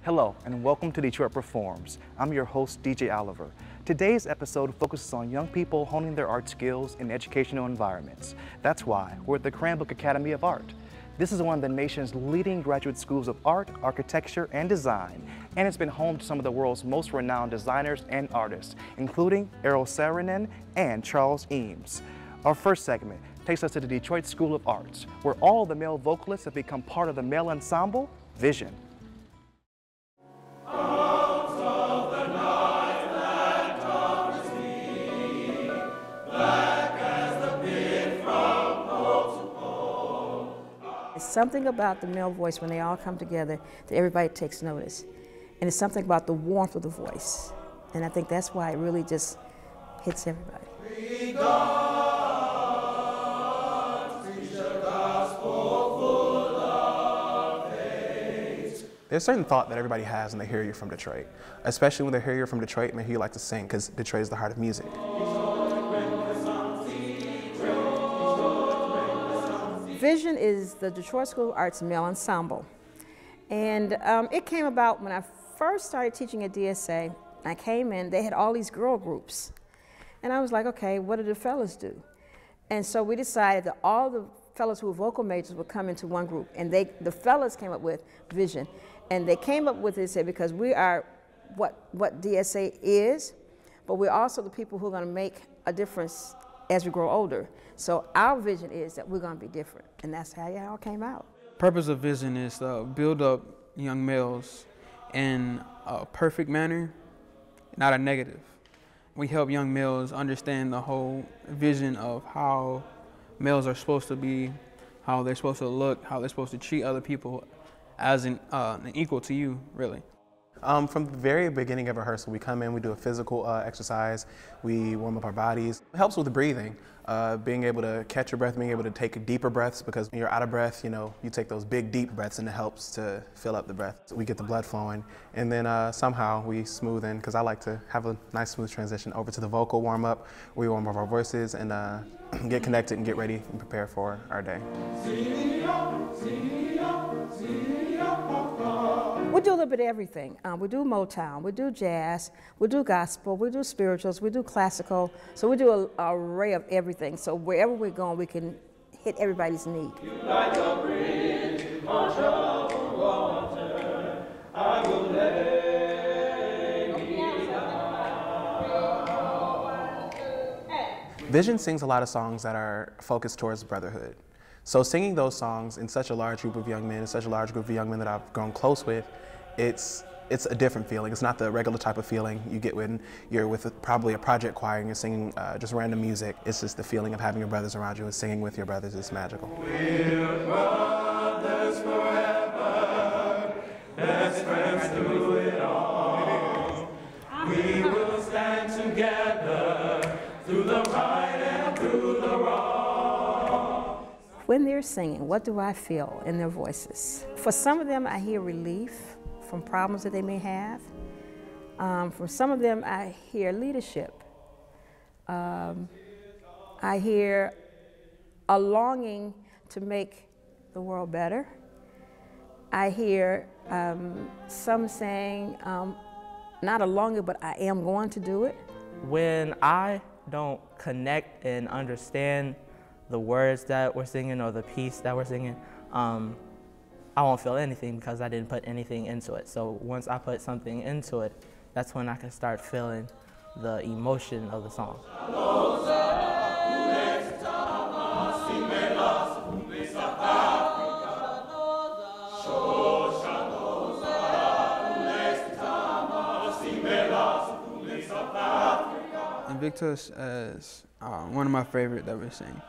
Hello and welcome to Detroit Performs. I'm your host, DJ Oliver. Today's episode focuses on young people honing their art skills in educational environments. That's why we're at the Cranbrook Academy of Art. This is one of the nation's leading graduate schools of art, architecture, and design, and it's been home to some of the world's most renowned designers and artists, including Eero Saarinen and Charles Eames. Our first segment takes us to the Detroit School of Arts, where all the male vocalists have become part of the male ensemble, Vision. It's something about the male voice when they all come together that everybody takes notice. And it's something about the warmth of the voice. And I think that's why it really just hits everybody. There's a certain thought that everybody has when they hear you're from Detroit, especially when they hear you're from Detroit and they hear you like to sing, because Detroit is the heart of music. Vision is the Detroit School of Arts male ensemble. And it came about when I first started teaching at DSA. I came in, they had all these girl groups. And I was like, okay, what do the fellas do? And so we decided that all the fellas who were vocal majors would come into one group. And the fellas came up with Vision. And they came up with it, said, because we are what DSA is, but we're also the people who are going to make a difference as we grow older. So our vision is that we're going to be different, and that's how it all came out. Purpose of Vision is to build up young males in a perfect manner, not a negative. We help young males understand the whole vision of how males are supposed to be, how they're supposed to look, how they're supposed to treat other people as an equal to you, really. From the very beginning of rehearsal, we come in, we do a physical exercise, we warm up our bodies. It helps with the breathing, being able to catch your breath, being able to take deeper breaths, because when you're out of breath, you take those big, deep breaths, and it helps to fill up the breath. So we get the blood flowing, and then somehow we smooth in, because I like to have a nice, smooth transition over to the vocal warm-up. We warm up our voices and get connected and get ready and prepare for our day. We do a little bit of everything. We do Motown, we do jazz, we do gospel, we do spirituals, we do classical. So we do an array of everything. So wherever we're going, we can hit everybody's need. Like a bridge on troubled water, I will lay me down. Vision sings a lot of songs that are focused towards brotherhood. So singing those songs in such a large group of young men, in such a large group of young men that I've grown close with, it's a different feeling. It's not the regular type of feeling you get when you're with probably a project choir and you're singing just random music. It's just the feeling of having your brothers around you and singing with your brothers is magical. We're brothers forever, best friends through it all. We will stand together through the right and through the wrong. When they're singing, what do I feel in their voices? For some of them, I hear relief from problems that they may have. For some of them, I hear leadership. I hear a longing to make the world better. I hear some saying, not a longing, but I am going to do it. When I don't connect and understand the words that we're singing or the piece that we're singing, I won't feel anything because I didn't put anything into it. So once I put something into it, that's when I can start feeling the emotion of the song. Invictus is one of my favorite that we sing.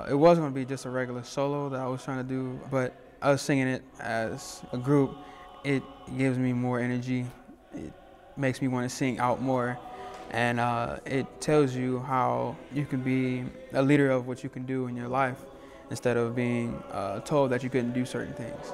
It was going to be just a regular solo that I was trying to do, but us singing it as a group, it gives me more energy. It makes me want to sing out more, and it tells you how you can be a leader of what you can do in your life instead of being told that you couldn't do certain things.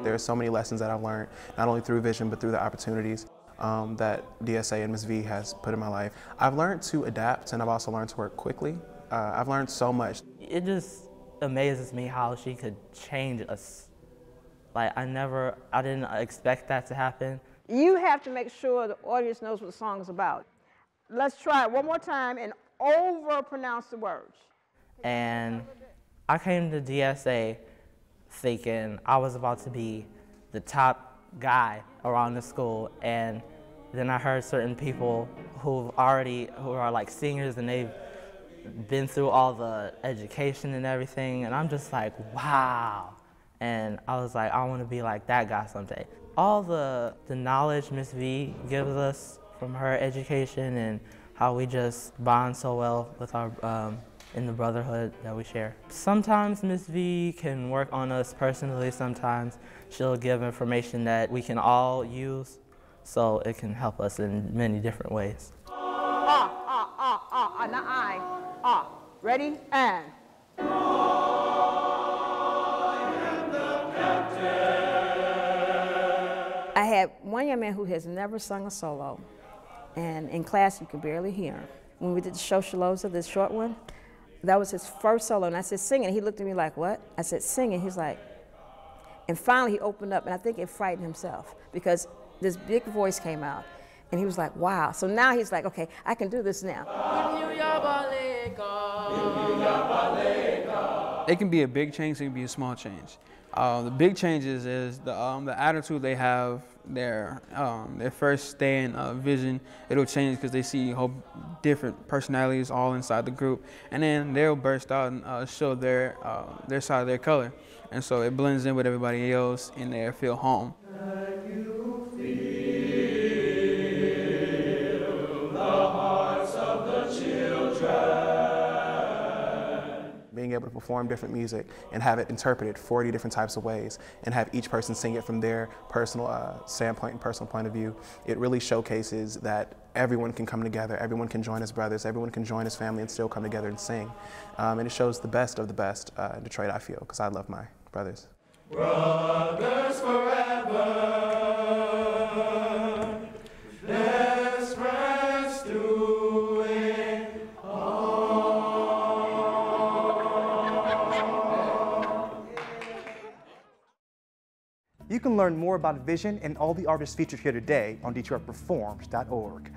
There are so many lessons that I've learned, not only through Vision, but through the opportunities. that DSA and Ms. V has put in my life. I've learned to adapt, and I've also learned to work quickly. I've learned so much. It just amazes me how she could change us. Like, I didn't expect that to happen. You have to make sure the audience knows what the song is about. Let's try it one more time and over-pronounce the words. And I came to DSA thinking I was about to be the top guy around the school, and then I heard certain people who are like seniors and they've been through all the education and everything, and I'm just like, wow. And I was like, I want to be like that guy someday. All the knowledge Miss V gives us from her education and how we just bond so well with our in the brotherhood that we share. Sometimes Miss V can work on us personally. Sometimes she'll give information that we can all use, so it can help us in many different ways. And the I. Ready? And. I had one young man who has never sung a solo, and in class you could barely hear him. When we did the Shoshaloza, this short one, that was his first solo, and I said, sing it. He looked at me like, what? I said, sing it. He's like, and finally he opened up, and I think it frightened himself because this big voice came out, and he was like, wow. So now he's like, okay, I can do this now. It can be a big change, it can be a small change. The big changes is the attitude they have, their first day in Vision. It'll change because they see whole different personalities all inside the group, and then they'll burst out and show their side of their color, and so it blends in with everybody else, and they feel home. Being able to perform different music and have it interpreted 40 different types of ways and have each person sing it from their personal standpoint and personal point of view, it really showcases that everyone can come together, everyone can join as brothers, everyone can join as family and still come together and sing. And it shows the best of the best in Detroit, I feel, because I love my brothers. Brothers forever. You can learn more about Vision and all the artists featured here today on DetroitPerforms.org.